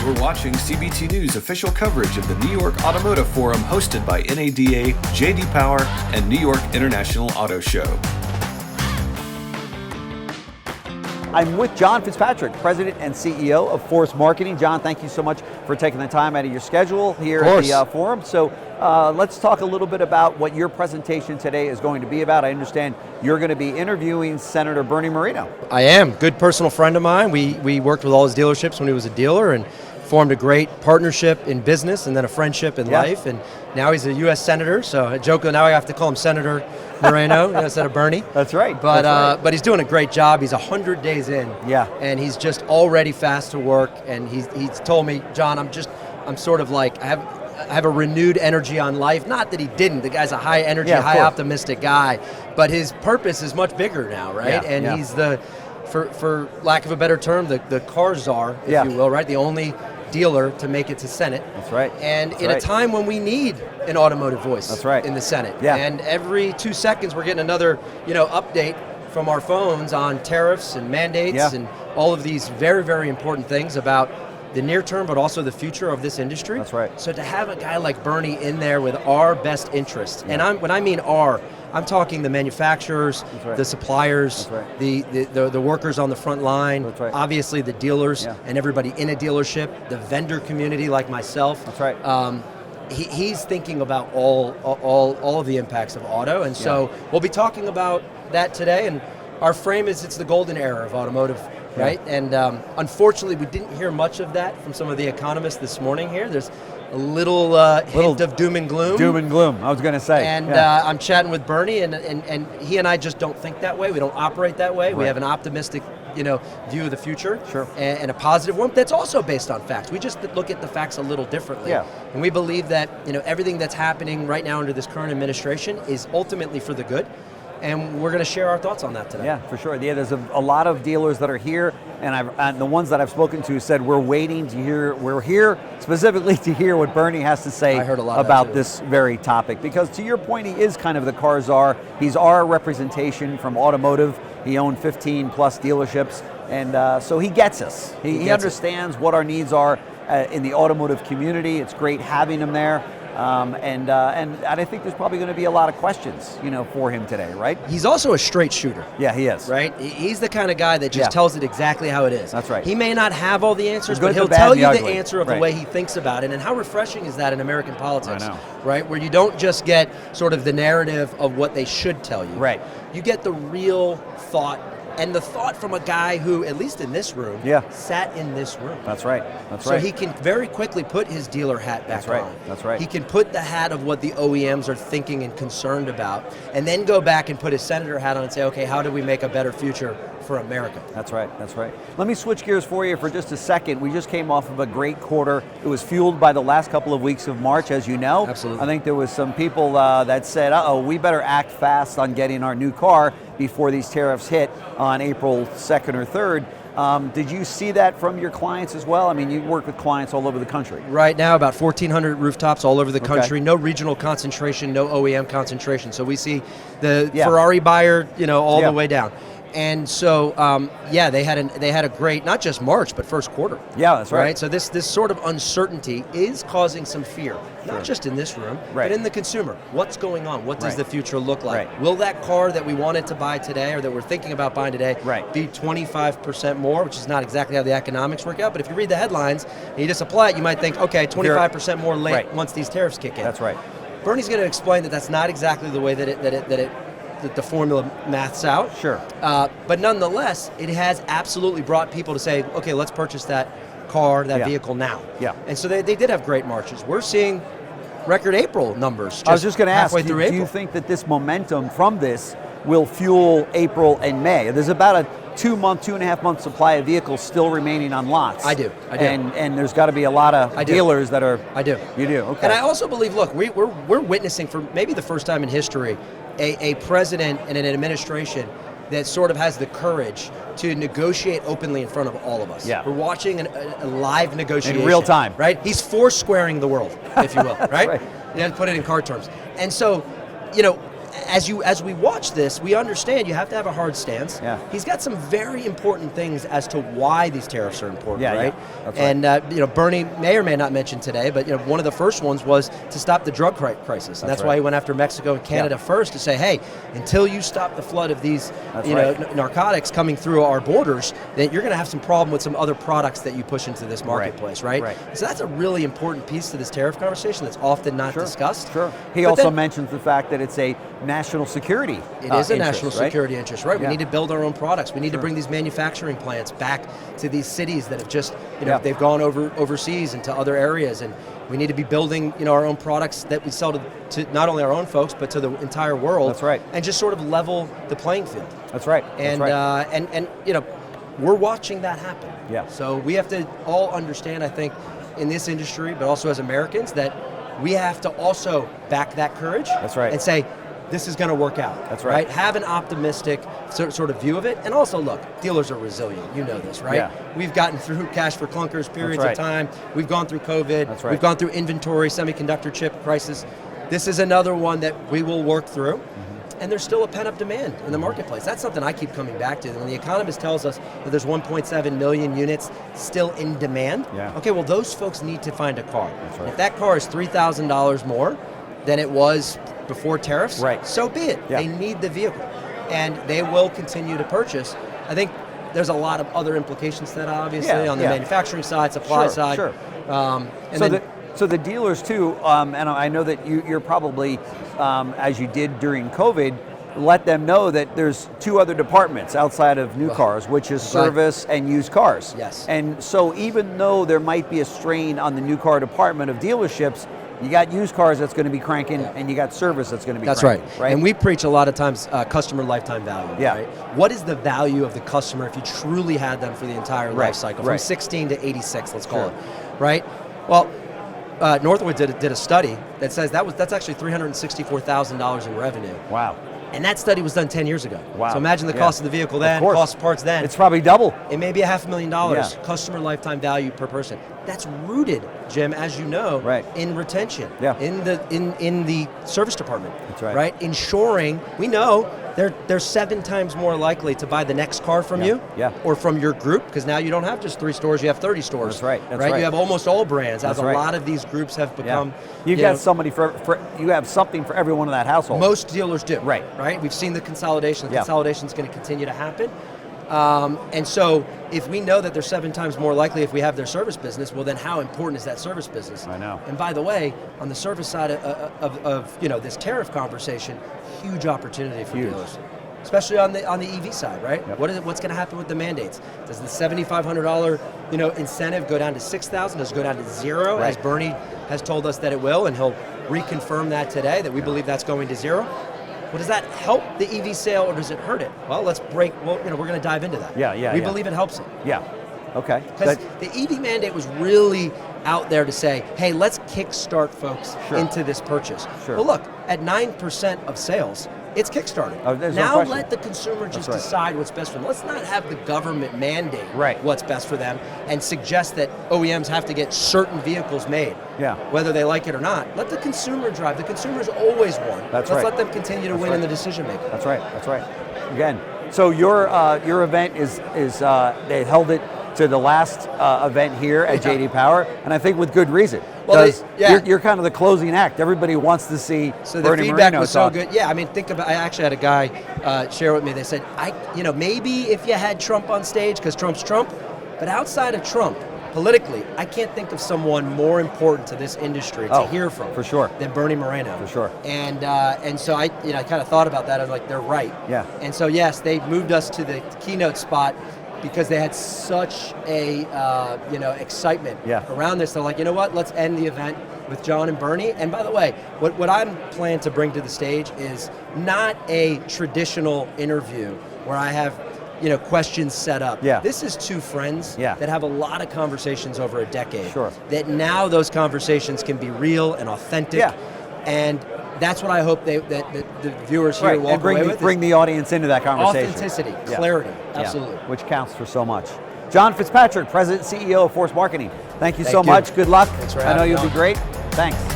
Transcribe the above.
We're watching CBT News official coverage of the New York Automotive Forum hosted by NADA, JD Power, and New York International Auto Show. I'm with John Fitzpatrick, President and CEO of Force Marketing. John, thank you so much for taking the time out of your schedule here at the forum. So let's talk a little bit about what your presentation today is going to be about. I understand you're going to be interviewing Senator Bernie Marino. I am. Good personal friend of mine. We worked with all his dealerships when he was a dealer and formed a great partnership in business and then a friendship in life. And now he's a U.S. Senator, so I joke now I have to call him Senator Moreno instead of Bernie. That's right. But he's doing a great job. He's 100 days in. Yeah. And he's just already fast to work. And he's told me, John, I'm sort of like, I have a renewed energy on life. Not that he didn't. The guy's a high energy, high optimistic guy. But his purpose is much bigger now, right? Yeah. And he's for lack of a better term, the car czar, if you will, right? The only dealer to make it to Senate. That's right. And in a time when we need an automotive voice in the Senate. Yeah. And every 2 seconds we're getting another, update from our phones on tariffs and mandates and all of these very, very important things about the near term, but also the future of this industry. That's right. So to have a guy like Bernie in there with our best interests, and when I mean our, I'm talking the manufacturers, the suppliers, the workers on the front line, obviously the dealers and everybody in a dealership, the vendor community like myself. That's right. He's thinking about all of the impacts of auto, and so we'll be talking about that today. And our frame is it's the golden era of automotive. Right, and unfortunately, we didn't hear much of that from some of the economists this morning here. There's a little hint of doom and gloom. Doom and gloom, I was going to say. And I'm chatting with Bernie, and he and I just don't think that way. We don't operate that way. We have an optimistic, view of the future, and a positive one that's also based on facts. We just look at the facts a little differently. Yeah. And we believe that everything that's happening right now under this current administration is ultimately for the good. And we're going to share our thoughts on that today. Yeah, for sure. Yeah, there's a lot of dealers that are here, and the ones that I've spoken to said we're waiting to hear. We're here specifically to hear what Bernie has to say about this very topic. Because to your point, he is kind of the car czar. He's our representation from automotive. He owned 15 plus dealerships, and so he gets us. He understands what our needs are in the automotive community. It's great having him there. And I think there's probably going to be a lot of questions, for him today, right? He's also a straight shooter. Yeah, he is. Right? He's the kind of guy that just tells it exactly how it is. That's right. He may not have all the answers, but he'll tell you the answer of the way he thinks about it. And how refreshing is that in American politics? I know. Right? Where you don't just get sort of the narrative of what they should tell you. Right. You get the real thought. And the thought from a guy who, at least in this room, sat in this room. That's right. That's right. So he can very quickly put his dealer hat back on. That's right. He can put the hat of what the OEMs are thinking and concerned about, and then go back and put his senator hat on and say, okay, how do we make a better future for America? That's right. That's right. Let me switch gears for you for just a second. We just came off of a great quarter. It was fueled by the last couple of weeks of March, as you know. Absolutely. I think there was some people that said, we better act fast on getting our new car before these tariffs hit on April 2nd or 3rd. Did you see that from your clients as well? I mean, you work with clients all over the country. Right now, about 1,400 rooftops all over the country. No regional concentration, no OEM concentration. So we see the Ferrari buyer, all the way down. And so, they had a great, not just March, but first quarter. Yeah, that's right. So this sort of uncertainty is causing some fear, not just in this room, but in the consumer. What's going on? What does the future look like? Will that car that we wanted to buy today, or that we're thinking about buying today, be 25% more, which is not exactly how the economics work out, but if you read the headlines and you just apply it, you might think, okay, 25% more late once these tariffs kick in. That's right. Bernie's going to explain that that's not exactly the way that the formula maths out. Sure. But nonetheless, it has absolutely brought people to say, okay, let's purchase that car, that vehicle now. Yeah. And so they did have great marches. We're seeing record April numbers. I was just going to ask, do you think that this momentum from this will fuel April and May? There's about a 2.5 month supply of vehicles still remaining on lots. I do. And there's got to be a lot of dealers that are. I do. You do. Okay. And I also believe, look, we're witnessing for maybe the first time in history a president and an administration that sort of has the courage to negotiate openly in front of all of us. Yeah. We're watching a live negotiation. In real time. Right? He's four-squaring the world, if you will, right? Right. You have to put it in car terms. And so, as we watch this, we understand you have to have a hard stance. Yeah. He's got some very important things as to why these tariffs are important, right? Yeah. That's and right. Bernie may or may not mention today, but one of the first ones was to stop the drug crisis, and that's why he went after Mexico and Canada first to say, hey, until you stop the flood of these narcotics coming through our borders, then you're going to have some problem with some other products that you push into this marketplace, right? So that's a really important piece to this tariff conversation that's often not discussed. Sure. He also mentions the fact that it's a national security It is a national security interest, right? Yeah. We need to build our own products. We need to bring these manufacturing plants back to these cities that have just, they've gone overseas into other areas, and we need to be building, our own products that we sell to not only our own folks, but to the entire world. That's right. And just sort of level the playing field. That's right. And we're watching that happen. Yeah. So we have to all understand, I think, in this industry, but also as Americans, that we have to also back that courage. That's right. And say, this is going to work out. That's right. Have an optimistic sort of view of it. And also, look, dealers are resilient. You know this, right? Yeah. We've gotten through cash for clunkers periods of time. We've gone through COVID. That's right. We've gone through inventory, semiconductor chip crisis. This is another one that we will work through. And there's still a pent-up demand in the marketplace. That's something I keep coming back to. When the Economist tells us that there's 1.7 million units still in demand, okay, well, those folks need to find a car. That's right. If that car is $3,000 more than it was before tariffs, so be it. Yeah. They need the vehicle, and they will continue to purchase. I think there's a lot of other implications to that, obviously, on the manufacturing side, supply side. Sure. So the dealers too, and I know that you're probably, as you did during COVID, let them know that there's two other departments outside of new cars, which is service and used cars. Yes. And so even though there might be a strain on the new car department of dealerships, you got used cars that's going to be cranking, and you got service that's going to be cranking. That's right. And we preach a lot of times customer lifetime value. Yeah. Right? What is the value of the customer if you truly had them for the entire life cycle, from 16 to 86, let's call it, right? Well, Northwood did a study that says that's actually $364,000 in revenue. Wow. And that study was done 10 years ago. Wow. So imagine the cost of the vehicle then, cost of parts then. It's probably double. It may be $500,000 customer lifetime value per person. That's rooted, Jim, as you know, in retention, in the service department. That's right. Right? Ensuring, we know they're 7 times more likely to buy the next car from you or from your group, because now you don't have just 3 stores, you have 30 stores. That's right. That's right. You have almost all brands, as That's a lot of these groups have become. You've got somebody you have something for everyone in that household. Most dealers do. Right. We've seen the consolidation. The consolidation is going to continue to happen. And so if we know that they're 7 times more likely if we have their service business, well, then how important is that service business? I know. And by the way, on the service side of this tariff conversation, huge opportunity for dealers, especially on the EV side, right? Yep. What's going to happen with the mandates? Does the $7,500 incentive go down to $6,000? Does it go down to 0, as Bernie has told us that it will, and he'll reconfirm that today, that we believe that's going to 0? Well, does that help the EV sale or does it hurt it? Well, we're going to dive into that. We believe it helps it. Yeah. Okay. Because the EV mandate was really out there to say, hey, let's kickstart folks into this purchase. Sure. Well, look, at 9% of sales, it's kickstarting. Now let the consumer just decide what's best for them. Let's not have the government mandate what's best for them and suggest that OEMs have to get certain vehicles made, whether they like it or not. Let the consumer drive. The consumer's always won. Let's let them continue to win in the decision making. That's right. That's right. Again, so your event is they held it to the last event here at JD Power, and I think with good reason. Well, you're kind of the closing act. Everybody wants to see Bernie the feedback Marino was talk. so good. Yeah, I mean, think about. I actually had a guy share with me. They said, maybe if you had Trump on stage, because Trump's Trump, but outside of Trump, politically, I can't think of someone more important to this industry to hear from, for sure, than Bernie Marino. For sure. And so I kind of thought about that. I was like, they're right. Yeah. And so yes, they moved us to the keynote spot, because they had such a excitement around this. They're like, you know what? Let's end the event with John and Bernie. And by the way, what I'm planning to bring to the stage is not a traditional interview where I have questions set up. This is 2 friends that have a lot of conversations over a decade. Sure. That now those conversations can be real and authentic. And that's what I hope that the viewers here walk away with. Bring the audience into that conversation. Authenticity, clarity, absolutely. Which counts for so much. John Fitzpatrick, President and CEO of Force Marketing. Thank you so much. Good luck. Thanks for having me. I know you'll be great. Thanks.